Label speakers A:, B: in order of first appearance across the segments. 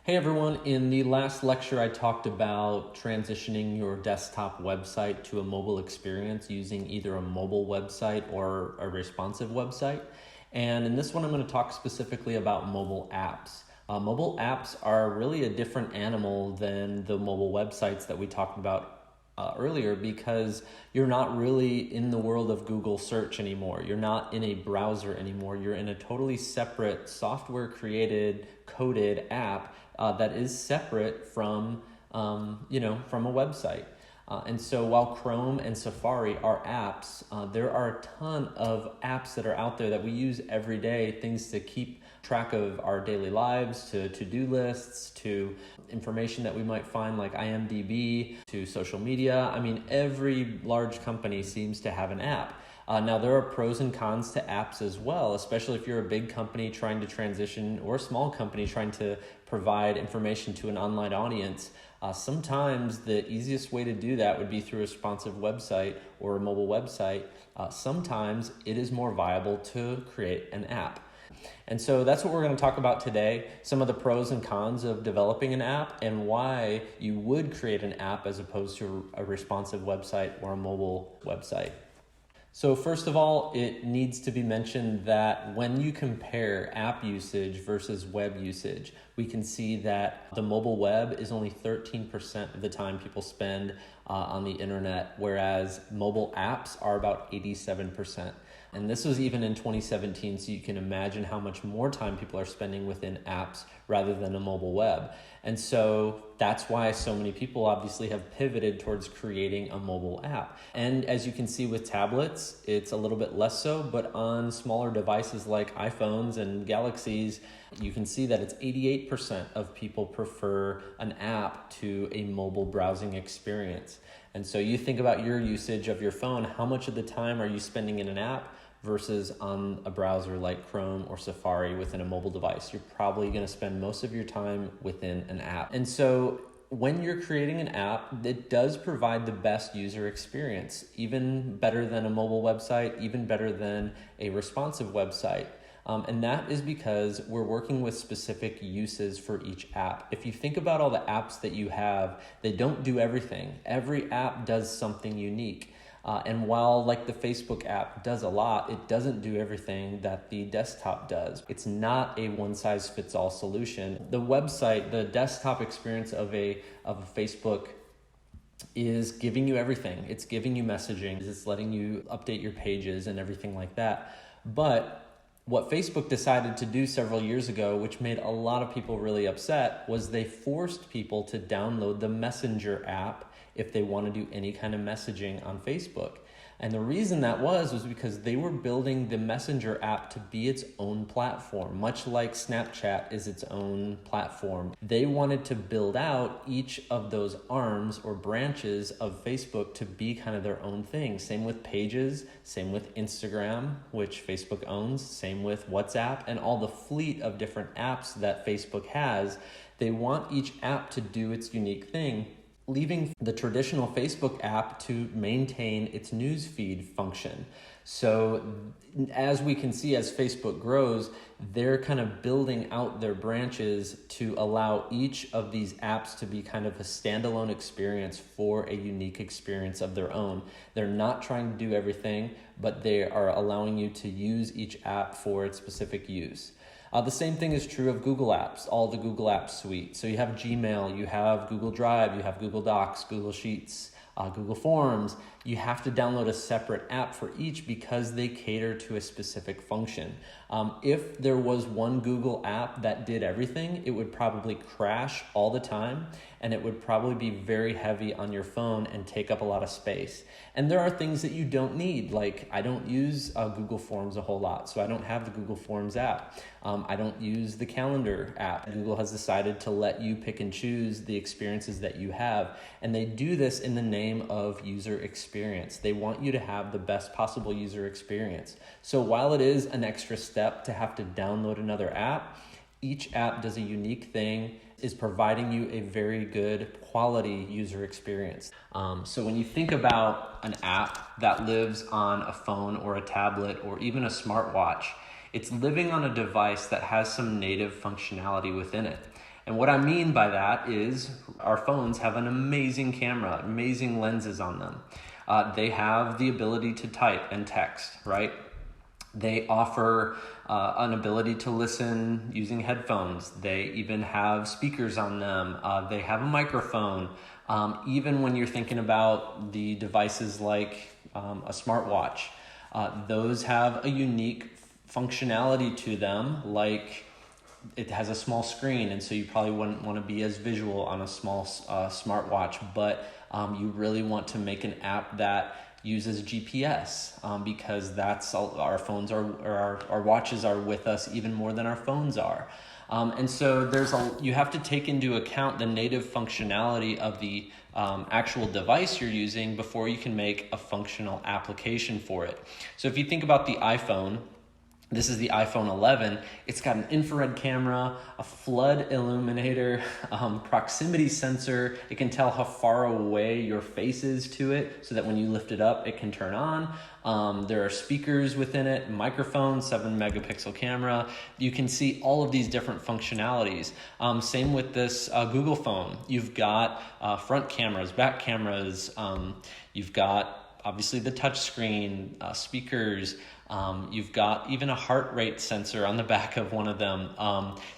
A: Hey everyone, in the last lecture I talked about transitioning your desktop website to a mobile experience using either a mobile website or a responsive website. And in this one I'm going to talk specifically about mobile apps. Mobile apps are really a different animal than the mobile websites that we talked about earlier, because you're not really in the world of Google search anymore. You're not in a browser anymore. You're in a totally separate software created, coded app that is separate from, from a website. And so while Chrome and Safari are apps, there are a ton of apps that are out there that we use every day, things to keep track of our daily lives, to to-do lists, to information that we might find like IMDb, to social media. I mean, every large company seems to have an app. Now, there are pros and cons to apps as well, especially if you're a big company trying to transition or a small company trying to provide information to an online audience. Sometimes the easiest way to do that would be through a responsive website or a mobile website. Sometimes it is more viable to create an app. And so that's what we're going to talk about today, some of the pros and cons of developing an app and why you would create an app as opposed to a responsive website or a mobile website. So first of all, it needs to be mentioned that when you compare app usage versus web usage, we can see that the mobile web is only 13% of the time people spend on the internet, whereas mobile apps are about 87%. And this was even in 2017, so you can imagine how much more time people are spending within apps rather than a mobile web. And so that's why so many people obviously have pivoted towards creating a mobile app. And as you can see with tablets, it's a little bit less so, but on smaller devices like iPhones and Galaxies, you can see that it's 88% of people prefer an app to a mobile browsing experience. And so you think about your usage of your phone, how much of the time are you spending in an app versus on a browser like Chrome or Safari within a mobile device? You're probably going to spend most of your time within an app. And so when you're creating an app, it does provide the best user experience, even better than a mobile website, even better than a responsive website. And that is because we're working with specific uses for each app. If you think about all the apps that you have, they don't do everything. Every app does something unique. And while like the Facebook app does a lot, it doesn't do everything that the desktop does. It's not a one-size-fits-all solution. The website, the desktop experience of a Facebook is giving you everything. It's giving you messaging. It's letting you update your pages and everything like that. But what Facebook decided to do several years ago, which made a lot of people really upset, was they forced people to download the Messenger app if they want to do any kind of messaging on Facebook. And the reason that was because they were building the Messenger app to be its own platform, much like Snapchat is its own platform. They wanted to build out each of those arms or branches of Facebook to be kind of their own thing. Same with Pages, same with Instagram, which Facebook owns, same with WhatsApp, and all the fleet of different apps that Facebook has. They want each app to do its unique thing, leaving the traditional Facebook app to maintain its news feed function. So as we can see, as Facebook grows, they're kind of building out their branches to allow each of these apps to be kind of a standalone experience for a unique experience of their own. They're not trying to do everything, but they are allowing you to use each app for its specific use. The same thing is true of Google Apps, all the Google Apps suite. So you have Gmail, you have Google Drive, you have Google Docs, Google Sheets, Google Forms. You have to download a separate app for each because they cater to a specific function. If there was one Google app that did everything, it would probably crash all the time, and it would probably be very heavy on your phone and take up a lot of space. And there are things that you don't need, like I don't use Google Forms a whole lot, so I don't have the Google Forms app. I don't use the Calendar app. Google has decided to let you pick and choose the experiences that you have, and they do this in the name of user experience. They want you to have the best possible user experience. So while it is an extra step to have to download another app, each app does a unique thing, is providing you a very good quality user experience. So when you think about an app that lives on a phone or a tablet or even a smartwatch, it's living on a device that has some native functionality within it. And what I mean by that is our phones have an amazing camera, amazing lenses on them. They have the ability to type and text, right? They offer an ability to listen using headphones. They even have speakers on them. They have a microphone. Even when you're thinking about the devices like a smartwatch, those have a unique functionality to them, like it has a small screen, and so you probably wouldn't want to be as visual on a small smartwatch, but you really want to make an app that uses GPS, because that's our phones are, or our watches are with us even more than our phones are. And so you have to take into account the native functionality of the actual device you're using before you can make a functional application for it. So if you think about the iPhone, this is the iPhone 11. It's got an infrared camera, a flood illuminator, proximity sensor. It can tell how far away your face is to it so that when you lift it up, it can turn on. There are speakers within it, microphone, 7-megapixel camera. You can see all of these different functionalities. Same with this Google phone. You've got front cameras, back cameras. You've got obviously the touch screen, speakers. You've got even a heart rate sensor on the back of one of them.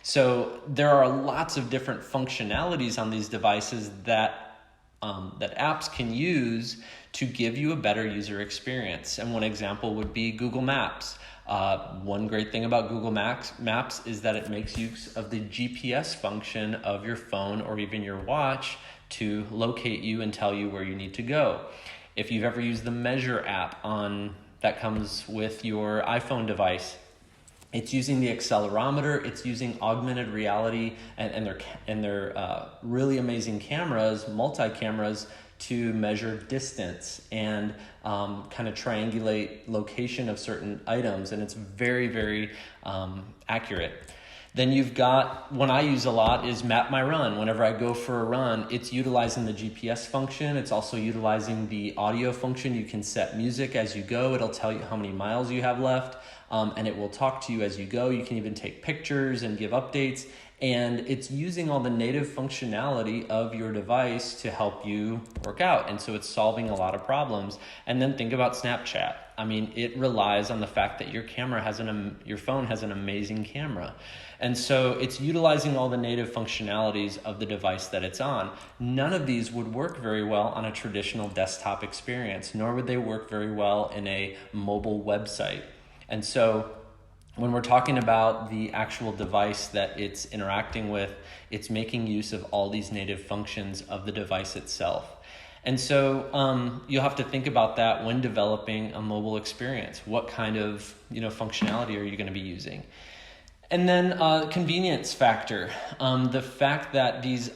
A: So there are lots of different functionalities on these devices that apps can use to give you a better user experience. And one example would be Google Maps. One great thing about Google Maps is that it makes use of the GPS function of your phone or even your watch to locate you and tell you where you need to go. If you've ever used the Measure app that comes with your iPhone device, it's using the accelerometer, it's using augmented reality and their really amazing cameras, multi-cameras, to measure distance and kind of triangulate location of certain items, and it's very, very accurate. Then you've got, one I use a lot is Map My Run. Whenever I go for a run, it's utilizing the GPS function. It's also utilizing the audio function. You can set music as you go. It'll tell you how many miles you have left, and it will talk to you as you go. You can even take pictures and give updates. And it's using all the native functionality of your device to help you work out. And so it's solving a lot of problems. And then think about Snapchat. I mean, it relies on the fact that your phone has an amazing camera. And so it's utilizing all the native functionalities of the device that it's on. None of these would work very well on a traditional desktop experience, nor would they work very well in a mobile website. And so when we're talking about the actual device that it's interacting with, it's making use of all these native functions of the device itself. And so you'll have to think about that when developing a mobile experience. What kind of functionality are you going to be using? And then convenience factor. The fact that these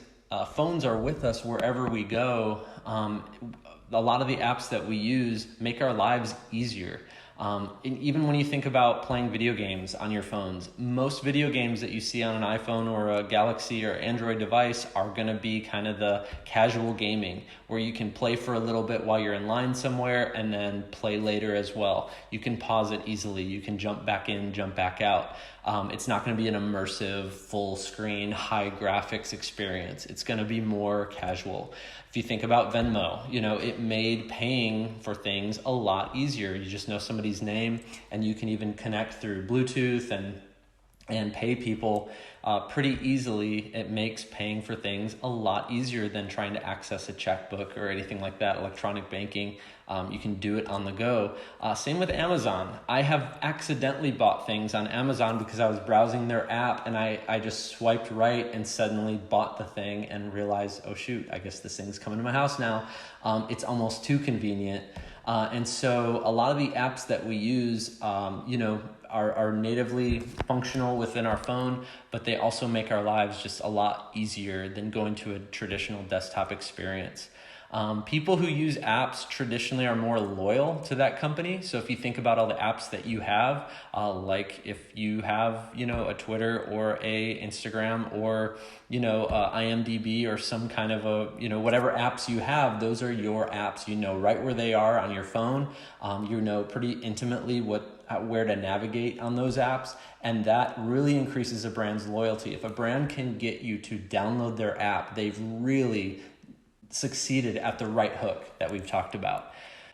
A: phones are with us wherever we go, a lot of the apps that we use make our lives easier. And even when you think about playing video games on your phones, most video games that you see on an iPhone or a Galaxy or Android device are going to be kind of the casual gaming where you can play for a little bit while you're in line somewhere and then play later as well. You can pause it easily. You can jump back in, jump back out. It's not going to be an immersive, full screen, high graphics experience. It's going to be more casual. If you think about Venmo, it made paying for things a lot easier. You just know somebody's name and you can even connect through Bluetooth and pay people pretty easily. It makes paying for things a lot easier than trying to access a checkbook or anything like that. Electronic banking, you can do it on the go. Same with Amazon. I have accidentally bought things on Amazon because I was browsing their app and I just swiped right and suddenly bought the thing and realized, oh shoot, I guess this thing's coming to my house now. It's almost too convenient. And so a lot of the apps that we use, are natively functional within our phone, but they also make our lives just a lot easier than going to a traditional desktop experience. People who use apps traditionally are more loyal to that company. So if you think about all the apps that you have, like if you have, a Twitter or a Instagram or, IMDb or some kind of whatever apps you have, those are your apps, right where they are on your phone. Pretty intimately what where to navigate on those apps, and that really increases a brand's loyalty. If a brand can get you to download their app, they've really succeeded at the right hook that we've talked about.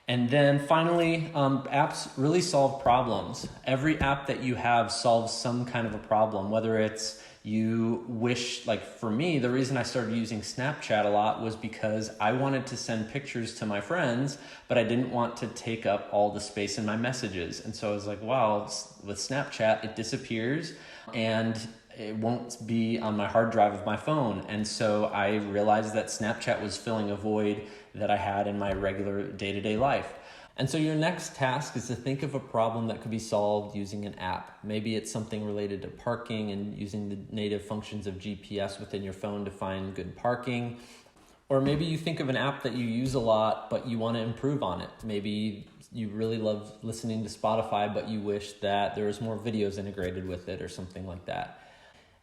A: And then finally, apps really solve problems. Every app that you have solves some kind of a problem, whether it's you wish, like for me, the reason I started using Snapchat a lot was because I wanted to send pictures to my friends, but I didn't want to take up all the space in my messages. And so I was like, wow, with Snapchat, it disappears and it won't be on my hard drive of my phone. And so I realized that Snapchat was filling a void that I had in my regular day-to-day life. And so your next task is to think of a problem that could be solved using an app. Maybe it's something related to parking and using the native functions of GPS within your phone to find good parking. Or maybe you think of an app that you use a lot, but you want to improve on it. Maybe you really love listening to Spotify, but you wish that there was more videos integrated with it or something like that.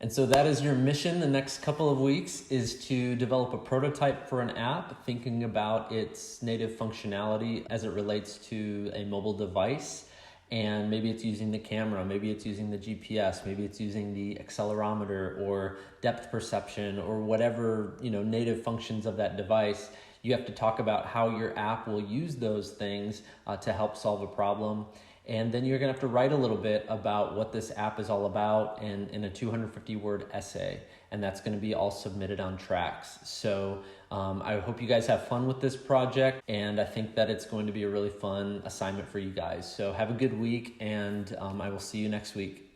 A: And so that is your mission the next couple of weeks, is to develop a prototype for an app, thinking about its native functionality as it relates to a mobile device. And maybe it's using the camera, maybe it's using the GPS, maybe it's using the accelerometer or depth perception or whatever, native functions of that device. You have to talk about how your app will use those things to help solve a problem. And then you're going to have to write a little bit about what this app is all about in a 250-word essay. And that's going to be all submitted on Trax. So I hope you guys have fun with this project. And I think that it's going to be a really fun assignment for you guys. So have a good week, and I will see you next week.